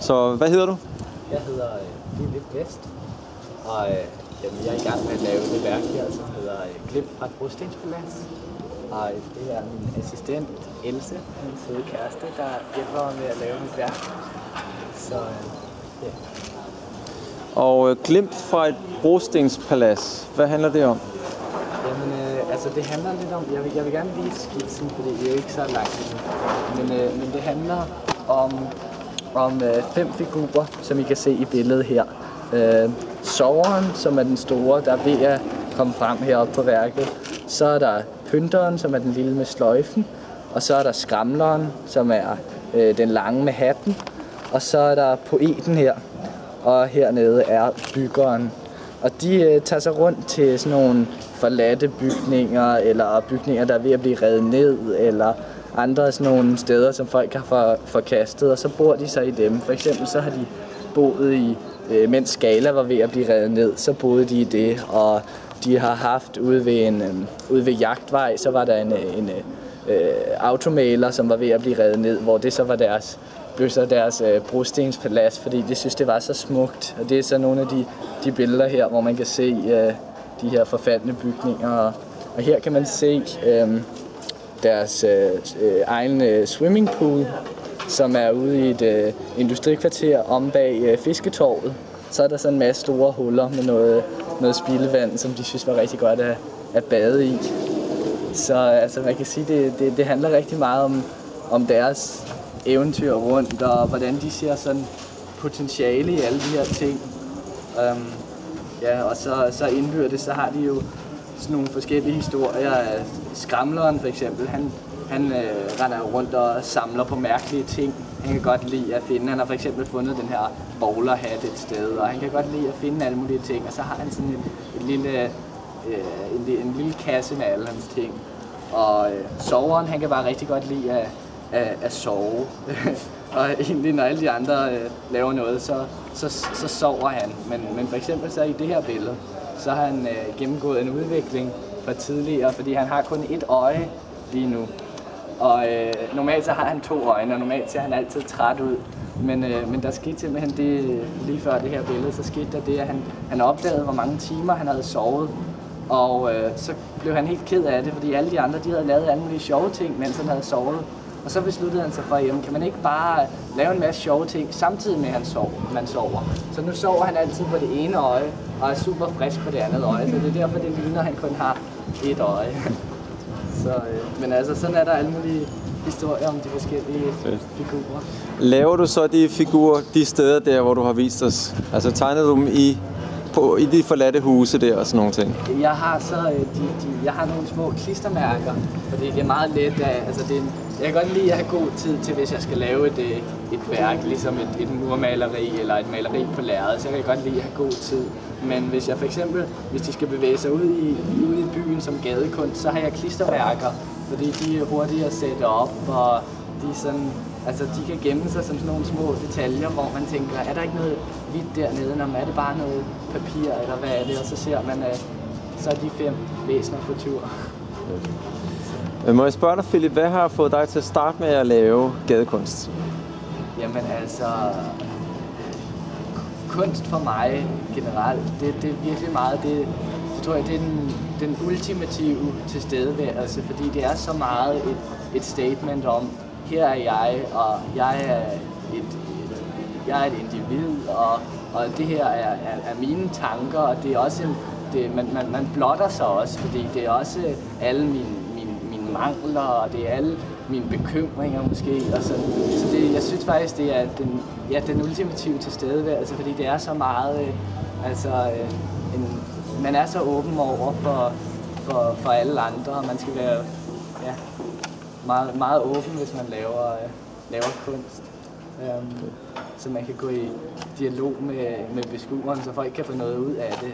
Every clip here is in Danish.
Så hvad hedder du? Jeg hedder Philip Vest, og jeg er i gang med at lave det værk her, som hedder Glimt fra et Brostensplads. Og det er min assistent Else, min søde kæreste, der hjælper mig med at lave mit værk. Så ja. Og Glimt fra et Brostenspalads, hvad handler det om? Jamen, altså det handler lidt om, jeg vil gerne vise skitsen, for det er jo ikke så langt. Men det handler om 5 figurer, som I kan se i billedet her. Soveren, som er den store, der er ved at komme frem heroppe på værket. Så er der pynteren, som er den lille med sløjfen. Og så er der skramleren, som er den lange med hatten. Og så er der poeten her. Og hernede er byggeren. Og de tager sig rundt til sådan nogle forladte bygninger, eller bygninger, der er ved at blive revet ned, eller andre sådan nogle steder, som folk har forkastet, og så bor de så i dem. For eksempel så har de boet i, mens Scala var ved at blive revet ned, så boede de i det, og de har haft ude ved Jagtvej, så var der en automaler, som var ved at blive revet ned, hvor det så var deres Brostenspalads, fordi de synes, det var så smukt. Og det er så nogle af de billeder her, hvor man kan se de her forfaldne bygninger. Og her kan man se deres egen swimmingpool, som er ude i et industrikvarter om bag fisketorvet. Så er der sådan en masse store huller med noget spildevand, som de synes var rigtig godt at bade i. Så altså, man kan sige, det handler rigtig meget om deres eventyr rundt, og hvordan de ser sådan potentiale i alle de her ting. Ja, og så indbyrdes, så har de jo sådan nogle forskellige historier. Skramleren for eksempel, han render rundt og samler på mærkelige ting. Han kan godt lide at finde, han har for eksempel fundet den her bowlerhat et sted, og han kan godt lide at finde alle mulige ting, og så har han sådan en lille kasse med alle hans ting. Og soveren, han kan bare rigtig godt lide at sove. Og egentlig når alle de andre laver noget, så sover han. Men for eksempel så i det her billede, så har han gennemgået en udvikling fra tidligere, fordi han har kun et øje lige nu. Og normalt så har han 2 øjne, og normalt ser han altid træt ud. Men der skete simpelthen det, lige før det her billede, så skete der det, at han opdagede, hvor mange timer han havde sovet. Og så blev han helt ked af det, fordi alle de andre, de havde lavet alle mulige sjove ting, mens han havde sovet. Og så besluttede han sig for, jamen kan man ikke bare lave en masse sjove ting, samtidig med at man sover. Så nu sover han altid på det ene øje, og er super frisk på det andet øje. Så det er derfor, det ligner, at han kun har et øje. Så, men altså, sådan er der alle mulige historier om de forskellige figurer. Laver du så de figurer de steder der, hvor du har vist os? Altså tegner du dem i de forladte huse der og sådan nogle ting? Jeg har så jeg har nogle små klistermærker, fordi det er meget let. Altså jeg kan godt lide at have god tid til, hvis jeg skal lave et værk, ligesom et murmaleri eller et maleri på lærred, så kan jeg godt lide at have god tid. Men hvis jeg for eksempel, hvis de skal bevæge sig ud i byen som gadekunst, så har jeg klistermærker, fordi de er hurtige at sætte op, og de sådan, altså de kan gemme sig som sådan nogle små detaljer, hvor man tænker, er der ikke noget hvidt dernede, når er det bare noget papir, eller hvad er det, og så ser man, så er de 5 væsener på tur. Må jeg spørge dig, Philip, hvad har fået dig til at starte med at lave gadekunst? Jamen altså, kunst for mig generelt, det er virkelig meget, det tror jeg, det er den ultimative tilstedeværelse, fordi det er så meget et statement om, her er jeg, og jeg er et individ, og det her er mine tanker, og det er også man blotter sig også, fordi det er også alle mine mangler, og det er alle mine bekymringer måske, og sådan. Så jeg synes faktisk, det er den ultimative tilstedeværelse, fordi det er så meget, man er så åben over for alle andre, og man skal være meget, meget åben, hvis man laver kunst. Så man kan gå i dialog med beskueren, så folk kan få noget ud af det,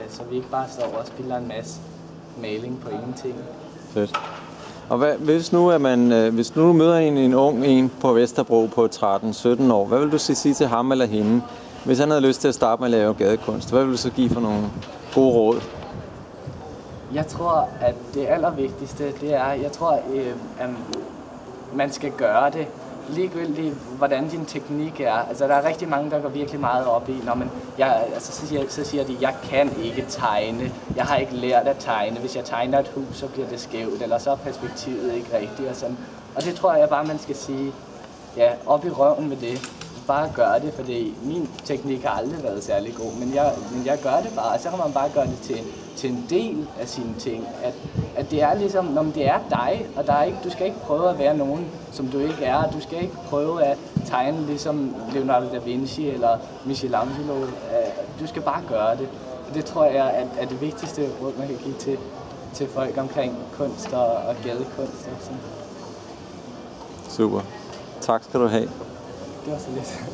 så vi ikke bare står og spiller en masse maling på ingenting. Fedt. Og hvis nu møder en ung på Vesterbro på 13-17 år, hvad vil du sige til ham eller hende, hvis han havde lyst til at starte med at lave gadekunst? Hvad vil du så give for nogle gode råd? Jeg tror, at det allervigtigste, det er, at man skal gøre det. ligegyldigt hvordan din teknik er. Altså der er rigtig mange, der går virkelig meget op i, når man, så siger de, jeg kan ikke tegne, jeg har ikke lært at tegne, hvis jeg tegner et hus, så bliver det skævt, eller så er perspektivet ikke rigtigt og sådan. Og det tror jeg bare, man skal sige, ja, op i røven med det. Bare gør det, fordi min teknik har aldrig været særlig god, men jeg gør det bare, og så kan man bare gøre det til en del af sine ting. At det er ligesom, når det er dig, og der er ikke, du skal ikke prøve at være nogen, som du ikke er. Du skal ikke prøve at tegne ligesom Leonardo da Vinci eller Michelangelo. Du skal bare gøre det. Og det tror jeg er det vigtigste råd, man kan give til folk omkring kunst og gadekunst. Og sådan. Super. Tak skal du have. Det var så lidt.